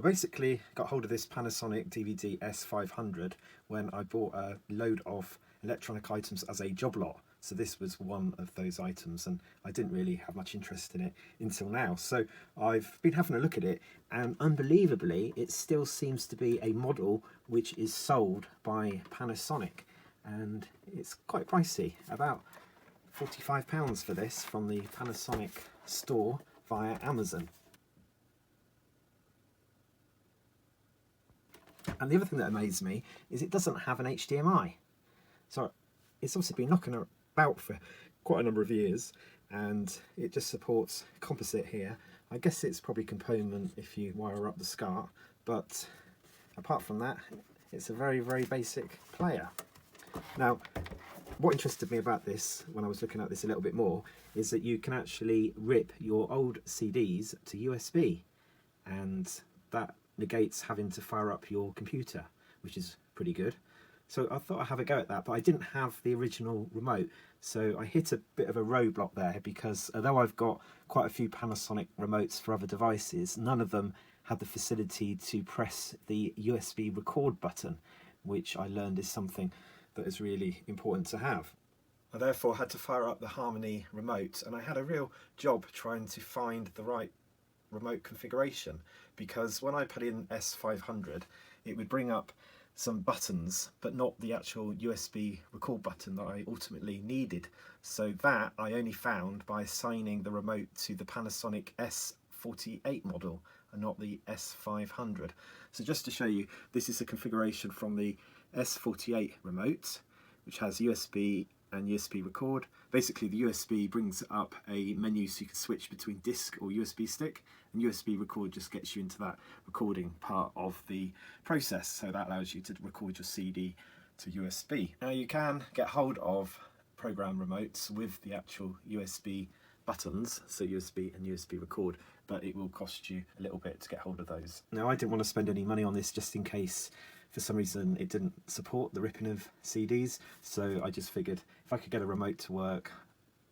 I basically got hold of this Panasonic DVD S500 when I bought a load of electronic items as a job lot. So this was one of those items, and I didn't really have much interest in it until now. So I've been having a look at it, and unbelievably it still seems to be a model which is sold by Panasonic, and it's quite pricey, about £45 for this from the Panasonic store via Amazon. And the other thing that amazed me is it doesn't have an HDMI. So it's obviously been knocking about for quite a number of years, and it just supports composite here. I guess it's probably component if you wire up the SCART, but apart from that, it's a very, very basic player. Now, what interested me about this when I was looking at this a little bit more is that you can actually rip your old CDs to USB, and that negates having to fire up your computer, which is pretty good. So I thought I'd have a go at that, but I didn't have the original remote, so I hit a bit of a roadblock there, because although I've got quite a few Panasonic remotes for other devices, none of them had the facility to press the USB record button, which I learned is something that is really important to have. I therefore had to fire up the Harmony remote, and I had a real job trying to find the right remote configuration, because when I put in S500 it would bring up some buttons but not the actual USB record button that I ultimately needed. So that I only found by assigning the remote to the Panasonic S48 model and not the S500. So just to show you, this is a configuration from the S48 remote, which has USB and USB record. Basically the USB brings up a menu so you can switch between disk or USB stick, and USB record just gets you into that recording part of the process, so that allows you to record your CD to USB. Now you can get hold of program remotes with the actual USB buttons, so USB and USB record, but it will cost you a little bit to get hold of those. Now I didn't want to spend any money on this just in case for some reason it didn't support the ripping of CDs, so I just figured if I could get a remote to work,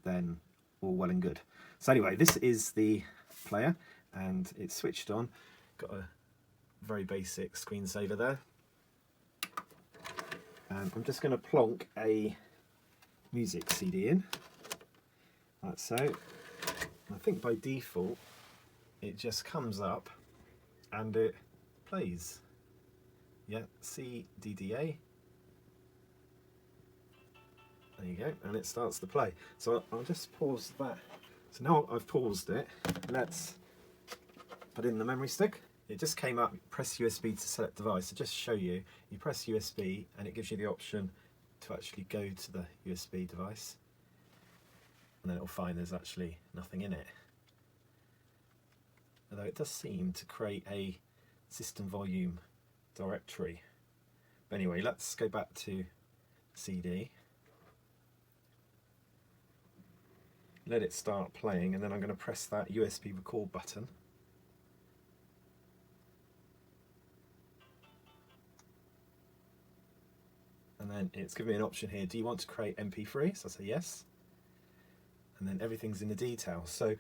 then all well and good. So anyway, this is the player, and it's switched on. Got a very basic screensaver there, and I'm just going to plonk a music CD in, like so. I think by default it just comes up and it plays. Yeah, CDDA. There you go, and it starts to play. So I'll just pause that. So now I've paused it, let's put in the memory stick. It just came up, press USB to select device. So just to show you, you press USB and it gives you the option to actually go to the USB device. And then it'll find there's actually nothing in it. Although it does seem to create a system volume directory. But anyway, let's go back to CD. Let it start playing, and then I'm going to press that USB record button. And then it's giving me an option here. Do you want to create MP3? So I say yes. And then everything's in the details. So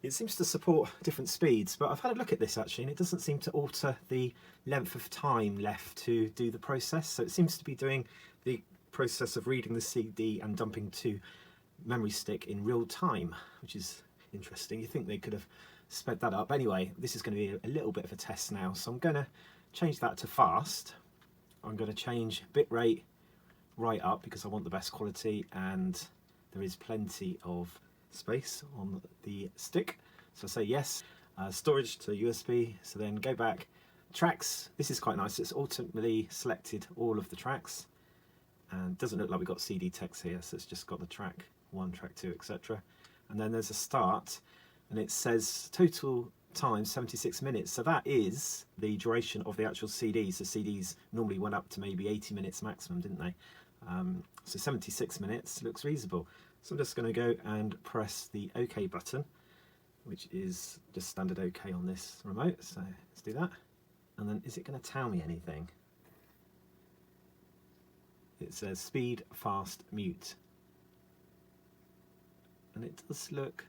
it seems to support different speeds, but I've had a look at this actually, and it doesn't seem to alter the length of time left to do the process. So it seems to be doing the process of reading the CD and dumping to memory stick in real time, which is interesting. You think they could have sped that up. Anyway, this is going to be a little bit of a test now, so I'm going to change that to fast. I'm going to change bitrate right up because I want the best quality, and there is plenty of space on the stick. So I say yes. Storage to USB, so then go back. Tracks, this is quite nice. It's ultimately selected all of the tracks, and it doesn't look like we've got CD text here, so it's just got the track 1, track 2, etc. And then there's a start, and it says total time 76 minutes. So that is the duration of the actual CDs. The CDs normally went up to maybe 80 minutes maximum, didn't they? So 76 minutes looks reasonable. So I'm just going to go and press the OK button, which is just standard OK on this remote. So let's do that. And then is it going to tell me anything? It says speed, fast, mute. And it does look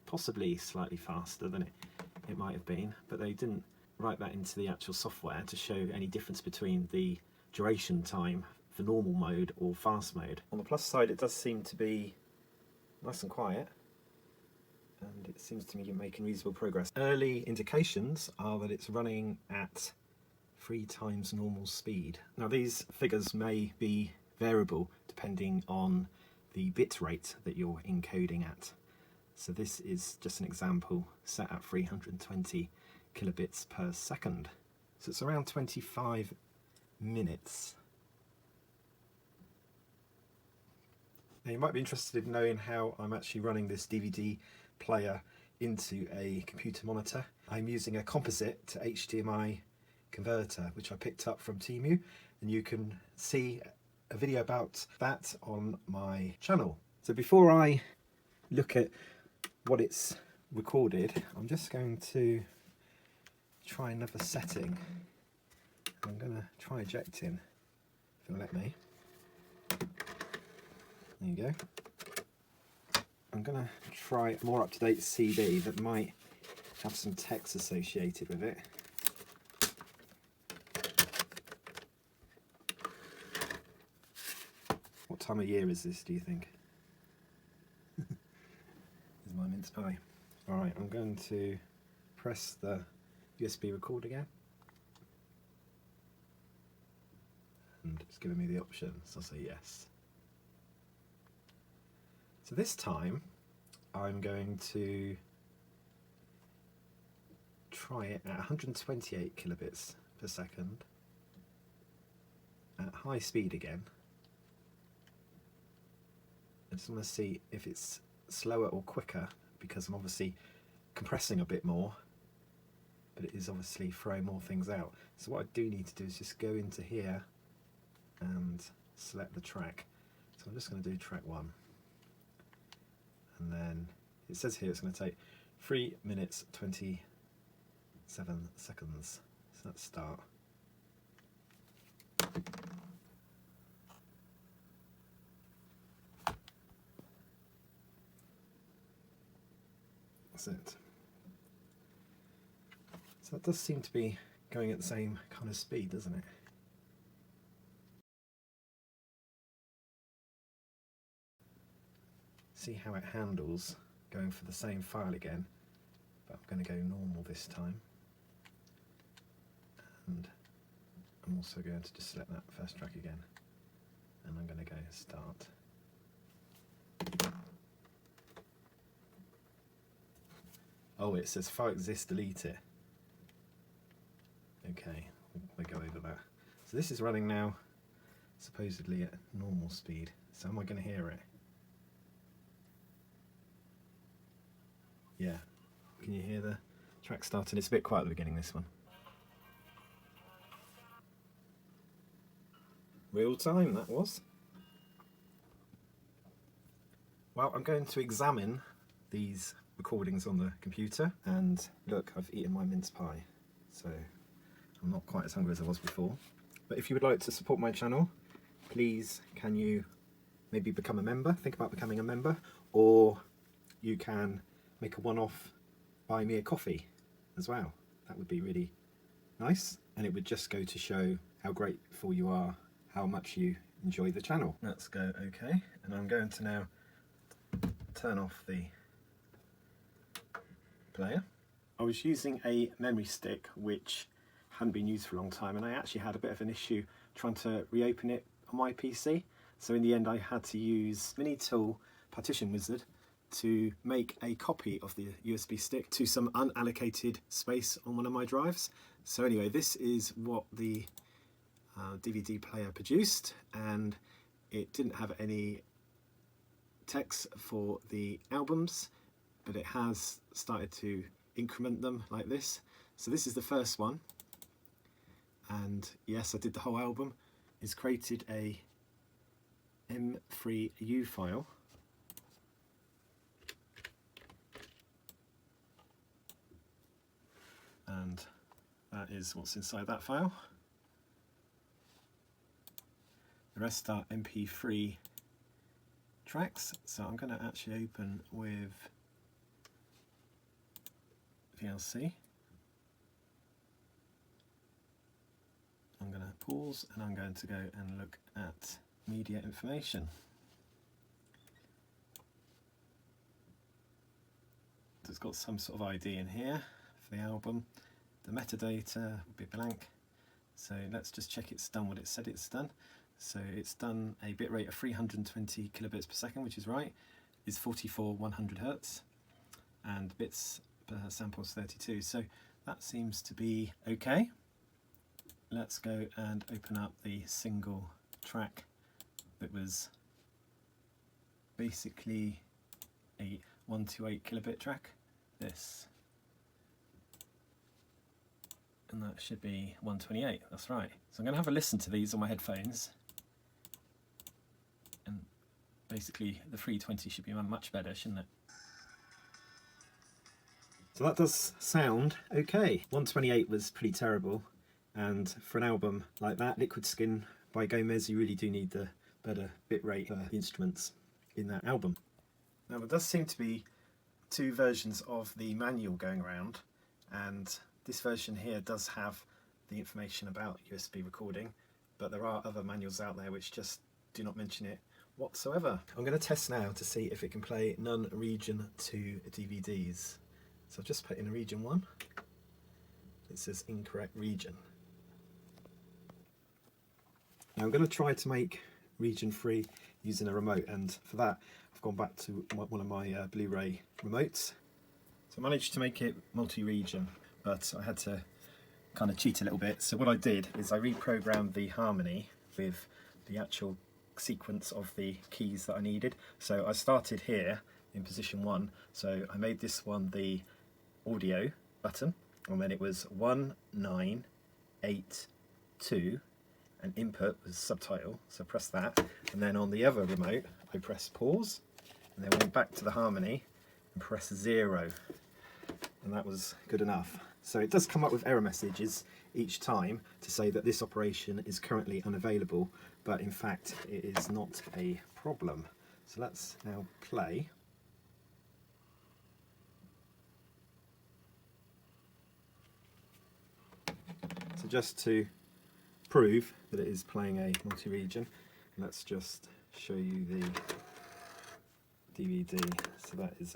possibly slightly faster than it might have been, but they didn't write that into the actual software to show any difference between the duration time for normal mode or fast mode. On the plus side, it does seem to be nice and quiet, and it seems to be making reasonable progress. Early indications are that it's running at 3 times normal speed. Now these figures may be variable depending on the bit rate that you're encoding at. So this is just an example set at 320 kilobits per second. So it's around 25 minutes. Now you might be interested in knowing how I'm actually running this DVD player into a computer monitor. I'm using a composite to HDMI converter which I picked up from Temu, and you can see a video about that on my channel. So before I look at what it's recorded, I'm just going to try another setting. I'm going to try ejecting, if it'll let me. There you go. I'm going to try a more up-to-date CD that might have some text associated with it. What time of year is this, do you think? Is my mince pie. Alright, I'm going to press the USB record again. And it's giving me the option, so I'll say yes. So this time I'm going to try it at 128 kilobits per second at high speed again. I just want to see if it's slower or quicker, because I'm obviously compressing a bit more, but it is obviously throwing more things out. So what I do need to do is just go into here and select the track. So I'm just going to do track 1. And then it says here it's going to take 3 minutes 27 seconds. So let's start. That's it. So that does seem to be going at the same kind of speed, doesn't it? See how it handles going for the same file again, but I'm going to go normal this time. And I'm also going to just select that first track again, and I'm going to go start. Oh, it says file exists, delete it. Okay, we'll go over that. So this is running now supposedly at normal speed. So am I going to hear it? Yeah. Can you hear the track starting? It's a bit quiet at the beginning, this one. Real time, that was. Well, I'm going to examine these recordings on the computer, and look, I've eaten my mince pie, so I'm not quite as hungry as I was before. But if you would like to support my channel, please can you maybe become a member, think about becoming a member, or you can make a one-off buy me a coffee as well. That would be really nice, and it would just go to show how grateful you are, how much you enjoy the channel. Let's go OK, and I'm going to now turn off the player. I was using a memory stick which hadn't been used for a long time, and I actually had a bit of an issue trying to reopen it on my PC. So in the end I had to use Mini Tool Partition Wizard to make a copy of the USB stick to some unallocated space on one of my drives. So anyway, this is what the DVD player produced, and it didn't have any text for the albums, but it has started to increment them like this. So this is the first one, and yes, I did the whole album. It's created a M3U file, and that is what's inside that file. The rest are MP3 tracks, so I'm going to actually open with VLC. pause, and I'm going to go and look at media information. So it's got some sort of ID in here for the album. The metadata will be blank. So let's just check it's done what it said it's done. So it's done a bitrate of 320 kilobits per second, which is right. It's 44 100 hertz, and bits per sample is 32. So that seems to be okay. Let's go and open up the single track that was basically a 128 kilobit track. This. And that should be 128, that's right. So I'm going to have a listen to these on my headphones. And basically the 320 should be much better, shouldn't it? So that does sound okay. 128 was pretty terrible, and for an album like that, Liquid Skin by Gomez, you really do need the better bitrate for the instruments in that album. Now there does seem to be two versions of the manual going around, and this version here does have the information about USB recording, but there are other manuals out there which just do not mention it whatsoever. I'm going to test now to see if it can play non-region 2 DVDs. So I've just put in a region 1. It says incorrect region. Now I'm going to try to make region 3 using a remote, and for that I've gone back to one of my Blu-ray remotes. So I managed to make it multi-region, but I had to kind of cheat a little bit. So what I did is I reprogrammed the harmony with the actual sequence of the keys that I needed. So I started here in position 1, so I made this one the audio button, and then it was 1, 9, 8, 2, and input was subtitle, so press that, and then on the other remote I press pause, and then went back to the harmony and press 0, and that was good enough. So it does come up with error messages each time to say that this operation is currently unavailable, but in fact it is not a problem. So let's now play. So just to prove that it is playing a multi-region, let's just show you the DVD. So that is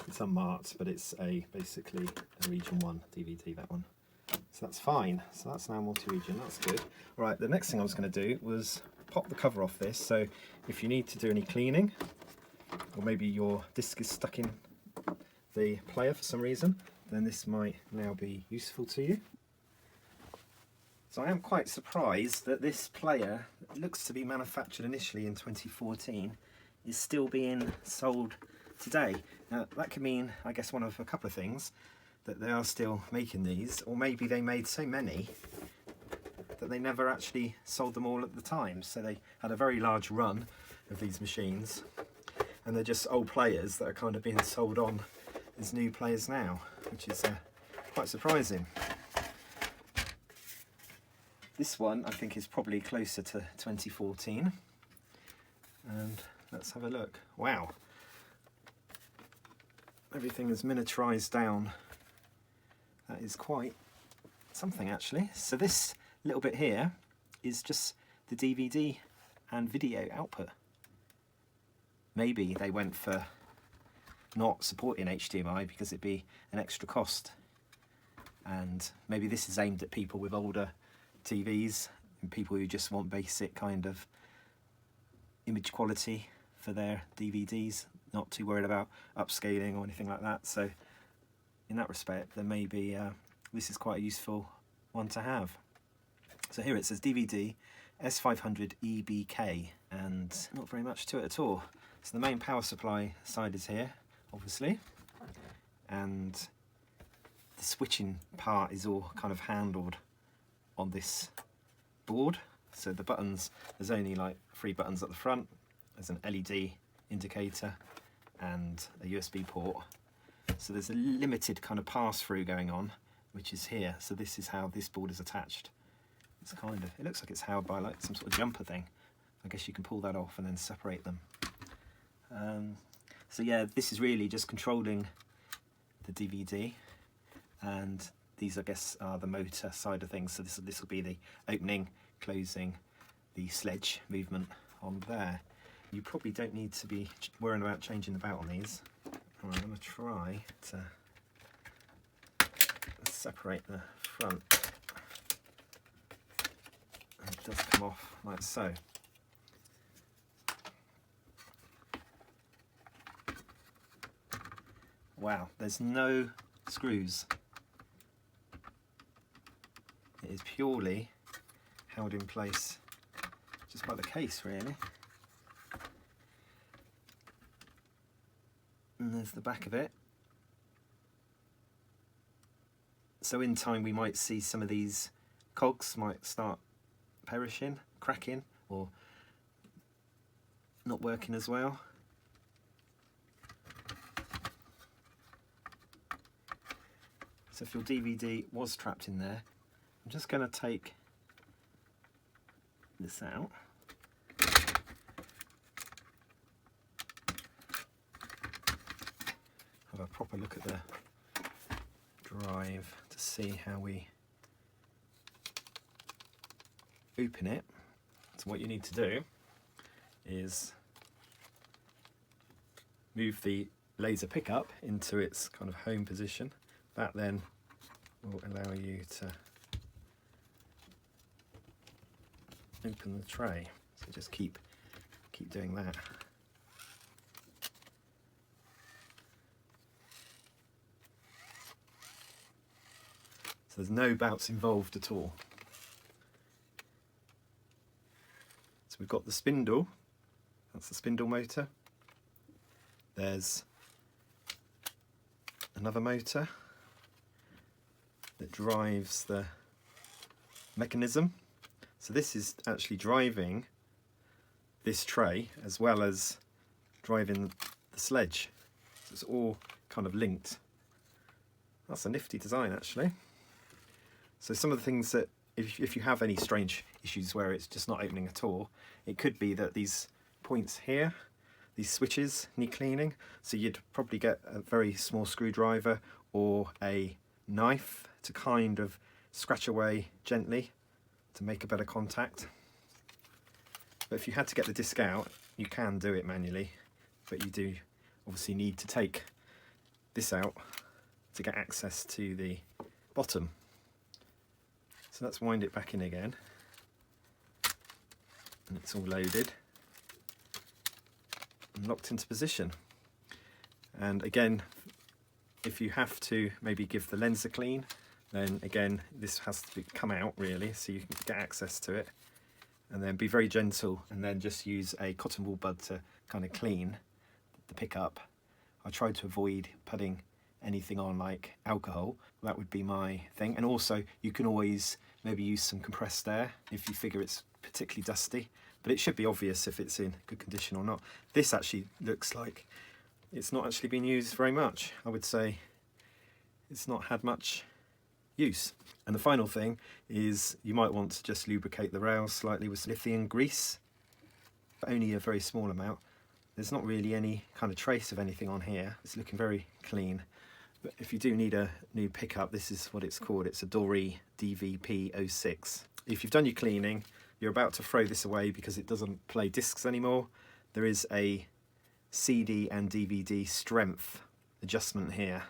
it's unmarked, but it's basically a region 1 DVD, that one. So that's fine. So that's now multi-region, that's good. All right, the next thing I was going to do was pop the cover off this, so if you need to do any cleaning, or maybe your disc is stuck in the player for some reason, then this might now be useful to you. So I am quite surprised that this player, that looks to be manufactured initially in 2014, is still being sold today. Now that could mean, I guess, one of a couple of things, that they are still making these, or maybe they made so many that they never actually sold them all at the time. So they had a very large run of these machines, and they're just old players that are kind of being sold on as new players now, which is quite surprising. This one I think is probably closer to 2014, and let's have a look. Wow, everything is miniaturized down. That is quite something actually. So this little bit here is just the DVD and video output. Maybe they went for not supporting HDMI because it'd be an extra cost, and maybe this is aimed at people with older TVs and people who just want basic kind of image quality for their DVDs, not too worried about upscaling or anything like that. So in that respect, then maybe this is quite a useful one to have. So here it says DVD S500 EBK, and not very much to it at all. So the main power supply side is here, obviously, and the switching part is all kind of handled on this board. So the buttons, there's only like 3 buttons at the front. There's an LED indicator and a USB port. So there's a limited kind of pass-through going on, which is here. So this is how this board is attached. It's kind of, it looks like it's held by like some sort of jumper thing. I guess you can pull that off and then separate them. So yeah, this is really just controlling the DVD, and these I guess are the motor side of things. So this will be the opening, closing, the sledge movement on there. You probably don't need to be worrying about changing the belt on these. Right, I'm going to try to separate the front. And it does come off like so. Wow, there's no screws. It is purely held in place just by the case, really. And there's the back of it. So in time we might see some of these cogs might start perishing, cracking, or not working as well. So if your DVD was trapped in there, I'm just going to take this out. Have a proper look at the drive to see how we open it. So what you need to do is move the laser pickup into its kind of home position. That then will allow you to open the tray. So just keep doing that. So there's no belts involved at all. So we've got the spindle, that's the spindle motor. There's another motor that drives the mechanism. So this is actually driving this tray as well as driving the sledge. So it's all kind of linked. That's a nifty design, actually. So some of the things that, if you have any strange issues where it's just not opening at all, it could be that these points here, these switches need cleaning. So you'd probably get a very small screwdriver or a knife to kind of scratch away gently to make a better contact. But if you had to get the disc out, you can do it manually, but you do obviously need to take this out to get access to the bottom. So let's wind it back in again, and it's all loaded and locked into position. And again, if you have to maybe give the lens a clean, then again this has to come out really, so you can get access to it, and then be very gentle, and then just use a cotton wool bud to kind of clean the pickup. I try to avoid putting anything on like alcohol. That would be my thing. And also you can always maybe use some compressed air if you figure it's particularly dusty, but it should be obvious if it's in good condition or not. This actually looks like it's not actually been used very much. I would say it's not had much use. And the final thing is you might want to just lubricate the rails slightly with lithium grease, but only a very small amount. There's not really any kind of trace of anything on here. It's looking very clean. But if you do need a new pickup, this is what it's called. It's a Dory DVP06. If you've done your cleaning, you're about to throw this away because it doesn't play discs anymore. There is a CD and DVD strength adjustment here.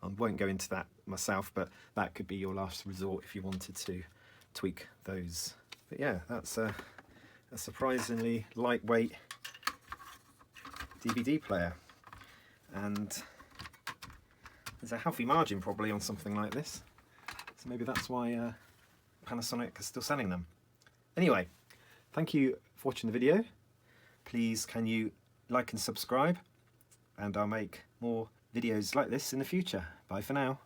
I won't go into that myself, but that could be your last resort if you wanted to tweak those. But yeah, that's a surprisingly lightweight DVD player, and there's a healthy margin probably on something like this, so maybe that's why Panasonic is still selling them. Anyway, thank you for watching the video. Please can you like and subscribe, and I'll make more videos like this in the future. Bye for now.